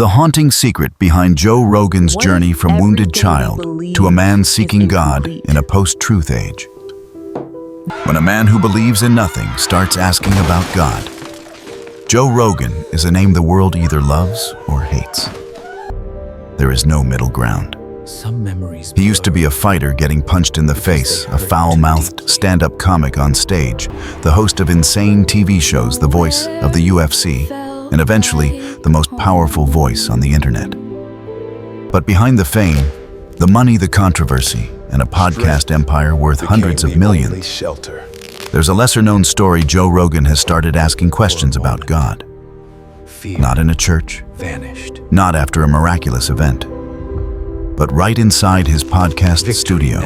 The haunting secret behind Joe Rogan's journey from wounded child to a man seeking God in a post-truth age. When a man who believes in nothing starts asking about God, Joe Rogan is a name the world either loves or hates. There is no middle ground. He used to be a fighter getting punched in the face, a foul-mouthed stand-up comic on stage, the host of insane TV shows, the voice of the UFC, and eventually the most powerful voice on the internet. But behind the fame, the money, the controversy, and a podcast empire worth hundreds of millions, there's a lesser-known story. Joe Rogan has started asking questions about God. Not in a church, not after a miraculous event, but right inside his podcast studio,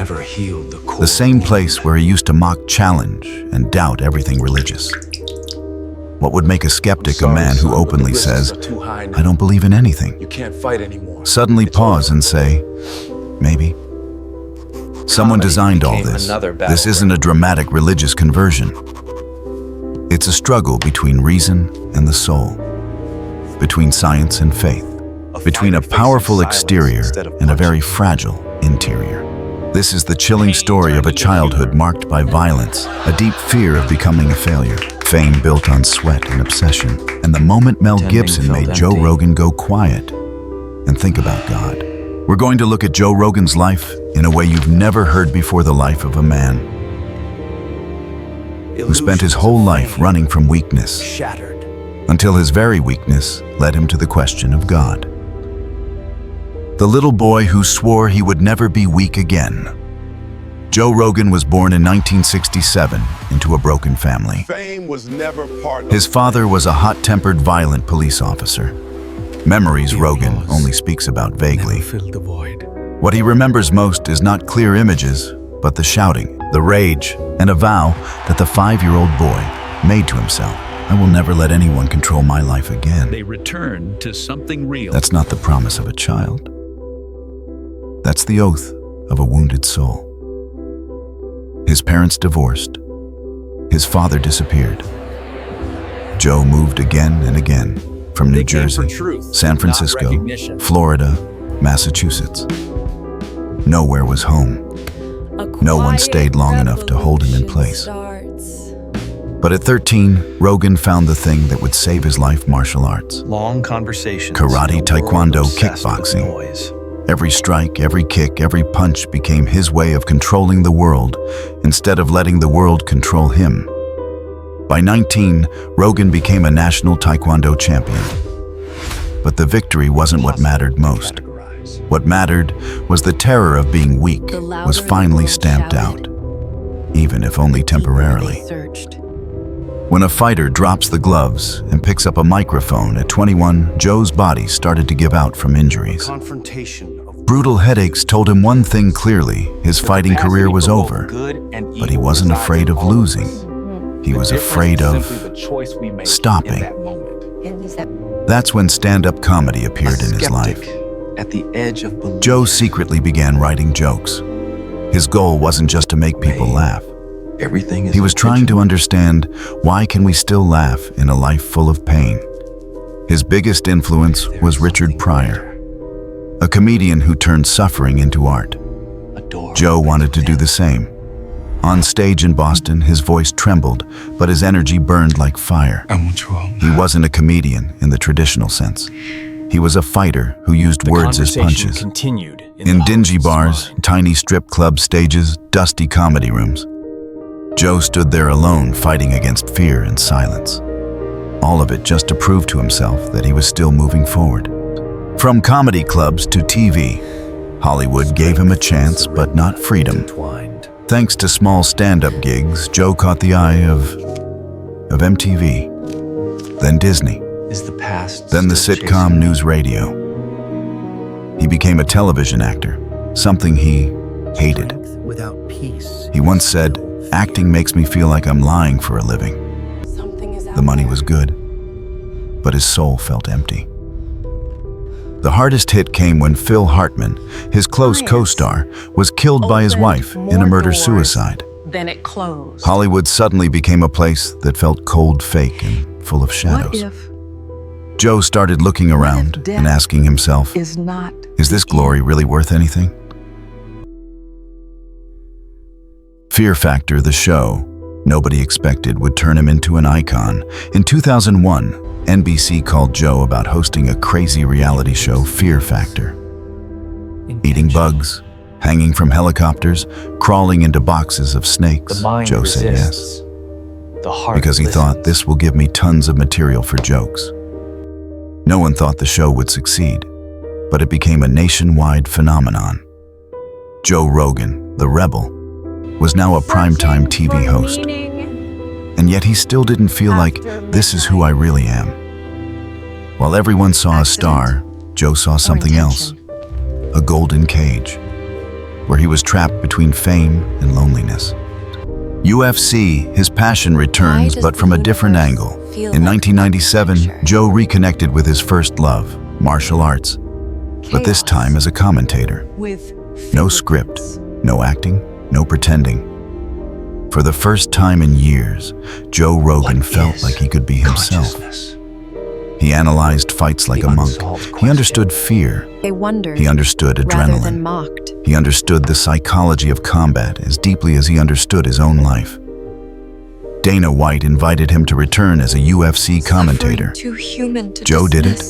the same place where he used to mock, challenge, and doubt everything religious. What would make a skeptic a man who openly says, "I don't believe in anything," suddenly pause and say, "Maybe"? Someone designed all this. This isn't a dramatic religious conversion. It's a struggle between reason and the soul, between science and faith, between a powerful exterior and a very fragile interior. This is the chilling story of a childhood marked by violence, a deep fear of becoming a failure, fame built on sweat and obsession, and the moment Mel Gibson made Joe Rogan go quiet and think about God. We're going to look at Joe Rogan's life in a way you've never heard before, the life of a man who spent his whole life running from weakness, until his very weakness led him to the question of God. The little boy who swore he would never be weak again. Joe Rogan was born in 1967 into a broken family. His father was a hot-tempered, violent police officer. Memories Rogan only speaks about vaguely. What he remembers most is not clear images, but the shouting, the rage, and a vow that the 5-year-old boy made to himself. "I will never let anyone control my life again." They return to something real. That's not the promise of a child. That's the oath of a wounded soul. His parents divorced. His father disappeared. Joe moved again and again, from New Jersey, San Francisco, Florida, Massachusetts. Nowhere was home. No one stayed long enough to hold him in place. But at 13, Rogan found the thing that would save his life: martial arts. Long conversations. Karate, taekwondo, kickboxing. Every strike, every kick, every punch became his way of controlling the world instead of letting the world control him. By 19, Rogan became a national taekwondo champion. But the victory wasn't what mattered most. What mattered was the terror of being weak was finally stamped out, even if only temporarily. When a fighter drops the gloves and picks up a microphone at 21, Joe's body started to give out from injuries. Brutal headaches told him one thing clearly: his fighting career was over. But he wasn't afraid of losing. He was afraid of stopping. That's when stand-up comedy appeared in his life. Joe secretly began writing jokes. His goal wasn't just to make people laugh. He was trying to understand, why can we still laugh in a life full of pain? His biggest influence was Richard Pryor, a comedian who turned suffering into art. Joe wanted to do the same. On stage in Boston, his voice trembled, but his energy burned like fire. He wasn't a comedian in the traditional sense. He was a fighter who used words as punches. In dingy bars, tiny strip club stages, dusty comedy rooms, Joe stood there alone, fighting against fear and silence. All of it just to prove to himself that he was still moving forward. From comedy clubs to TV, Hollywood gave him a chance, but not freedom. Thanks to small stand-up gigs, Joe caught the eye of MTV, then Disney, then the sitcom News Radio. He became a television actor, something he hated. He once said, "Acting makes me feel like I'm lying for a living." The money was good, but his soul felt empty. The hardest hit came when Phil Hartman, his close co-star, was killed by his wife in a murder-suicide. Then it closed. Hollywood suddenly became a place that felt cold, fake, and full of shadows. What if Joe started looking around and asking himself, Is this glory really worth anything? Fear Factor, the show nobody expected would turn him into an icon. In 2001, NBC called Joe about hosting a crazy reality show, Fear Factor. Eating bugs, hanging from helicopters, crawling into boxes of snakes, Joe said yes. Because he thought, this will give me tons of material for jokes. No one thought the show would succeed, but it became a nationwide phenomenon. Joe Rogan, the rebel, was now a primetime TV host. And yet he still didn't feel like, this is who I really am. While everyone saw a star, Joe saw something else. A golden cage, where he was trapped between fame and loneliness. UFC, his passion returns, but from a different angle. In 1997, Joe reconnected with his first love, martial arts, but this time as a commentator. No script, no acting, no pretending. For the first time in years, Joe Rogan felt like he could be himself. He analyzed fights like a monk. He understood fear. He understood adrenaline. He understood the psychology of combat as deeply as he understood his own life. Dana White invited him to return as a UFC commentator. Joe did it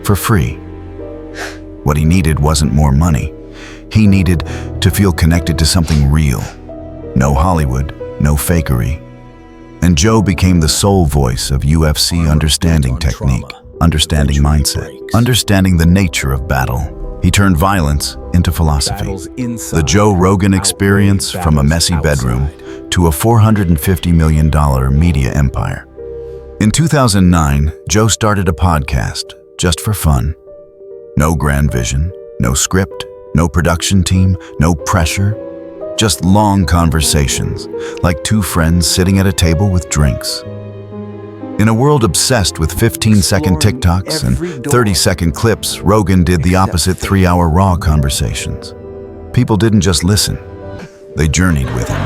for free. What he needed wasn't more money. He needed to feel connected to something real. No Hollywood, no fakery. And Joe became the sole voice of UFC understanding technique, understanding mindset, understanding the nature of battle. He turned violence into philosophy. The Joe Rogan experience, from a messy bedroom to a $450 million media empire. In 2009, Joe started a podcast just for fun. No grand vision, no script, no production team, no pressure. Just long conversations, like two friends sitting at a table with drinks. In a world obsessed with 15-second TikToks and 30-second clips, Rogan did the opposite 3-hour raw conversations. People didn't just listen, they journeyed with him.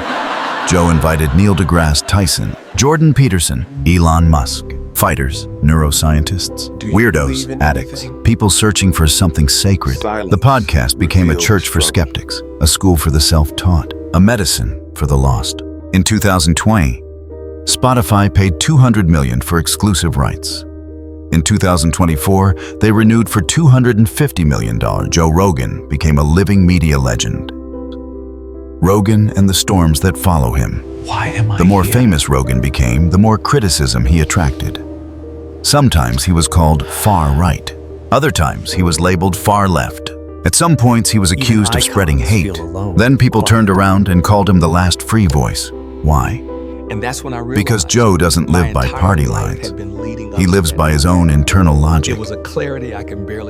Joe invited Neil deGrasse Tyson, Jordan Peterson, Elon Musk, fighters, neuroscientists, weirdos, addicts, people searching for something sacred. The podcast became a church for skeptics, a school for the self-taught, a medicine for the lost. In 2020, Spotify paid $200 million for exclusive rights. In 2024, they renewed for $250 million. Joe Rogan became a living media legend. Rogan and the storms that follow him. The more famous Rogan became, the more criticism he attracted. Sometimes he was called far right. Other times he was labeled far left. At some points he was accused of spreading hate. Then people turned around and called him the last free voice. Why? Because Joe doesn't live by party lines. He lives by his own internal logic.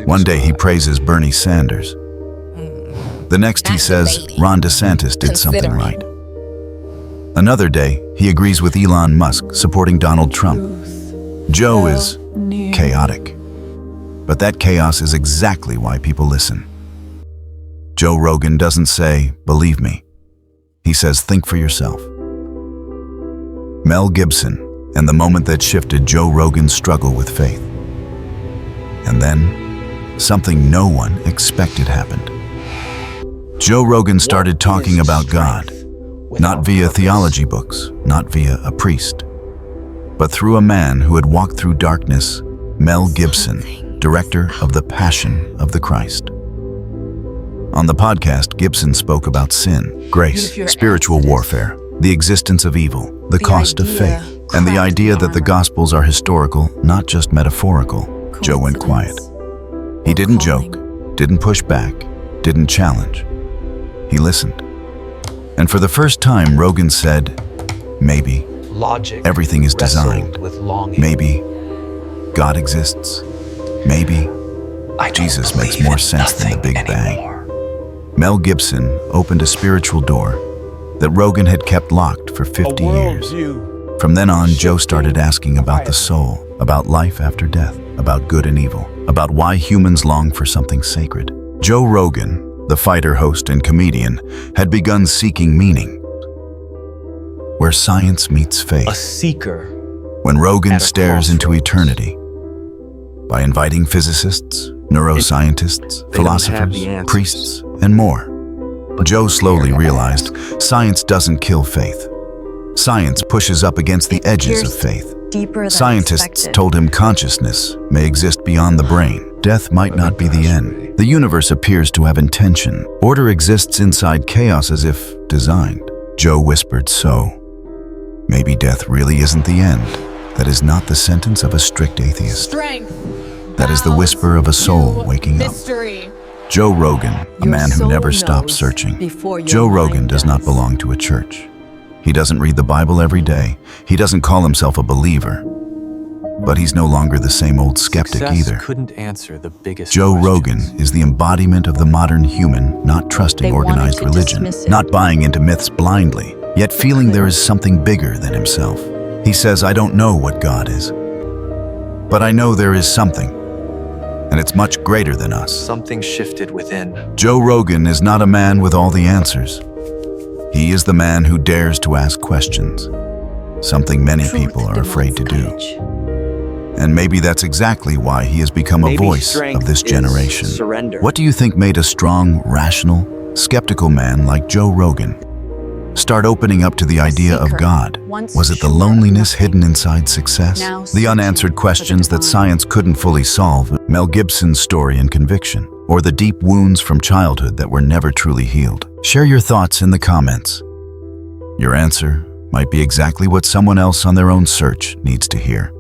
One day he praises Bernie Sanders. The next he says Ron DeSantis did something right. Another day, he agrees with Elon Musk, supporting Donald Trump. Joe is chaotic. But that chaos is exactly why people listen. Joe Rogan doesn't say, believe me. He says, think for yourself. Mel Gibson, and the moment that shifted Joe Rogan's struggle with faith. And then, something no one expected happened. Joe Rogan started talking about God. Not via theology books, not via a priest, but through a man who had walked through darkness, Mel Gibson, director of The Passion of the Christ. On the podcast, Gibson spoke about sin, grace, spiritual warfare, the existence of evil, the cost of faith, and the idea that the Gospels are historical, not just metaphorical. Joe went quiet. He didn't joke, didn't push back, didn't challenge. He listened. And for the first time, Rogan said, maybe everything is designed. Maybe God exists. Maybe Jesus makes more sense than the Big Bang. Mel Gibson opened a spiritual door that Rogan had kept locked for 50 years. From then on, Joe started asking about the soul, about life after death, about good and evil, about why humans long for something sacred. Joe Rogan, the fighter, host, and comedian, had begun seeking meaning. Where science meets faith. A seeker. When Rogan stares into eternity, by inviting physicists, neuroscientists, They don't have philosophers, the answers. priests, and more. Joe slowly realized science doesn't kill faith. Science pushes up against the edges of faith. Deeper than Scientists expected. told him consciousness may exist beyond the brain. Death might not be the end. The universe appears to have intention. Order exists inside chaos as if designed. Joe whispered, so maybe death really isn't the end. That is not the sentence of a strict atheist. Strength. That is the whisper of a soul waking up. Mystery. Joe Rogan, a Your man who soul never stops knows searching. before your Joe mind Rogan does not does. belong to a church. He doesn't read the Bible every day. He doesn't call himself a believer. But he's no longer the same old skeptic Success either. couldn't answer the biggest Joe questions. Rogan is the embodiment of the modern human, not trusting They wanted organized to religion, dismiss it. not buying into myths blindly, yet feeling there is something bigger than himself. He says, I don't know what God is, but I know there is something, and it's much greater than us. Something shifted within. Joe Rogan is not a man with all the answers. He is the man who dares to ask questions, something many Truth people are afraid to demands do. courage. And maybe that's exactly why he has become a Maybe voice strength of this is generation. surrender. What do you think made a strong, rational, skeptical man like Joe Rogan start opening up to the idea of seeker, God? once Was it the sure of loneliness nothing, hidden inside success? now The searching unanswered for the questions that divine. science couldn't fully solve? Mel Gibson's story and conviction? Or the deep wounds from childhood that were never truly healed? Share your thoughts in the comments. Your answer might be exactly what someone else on their own search needs to hear.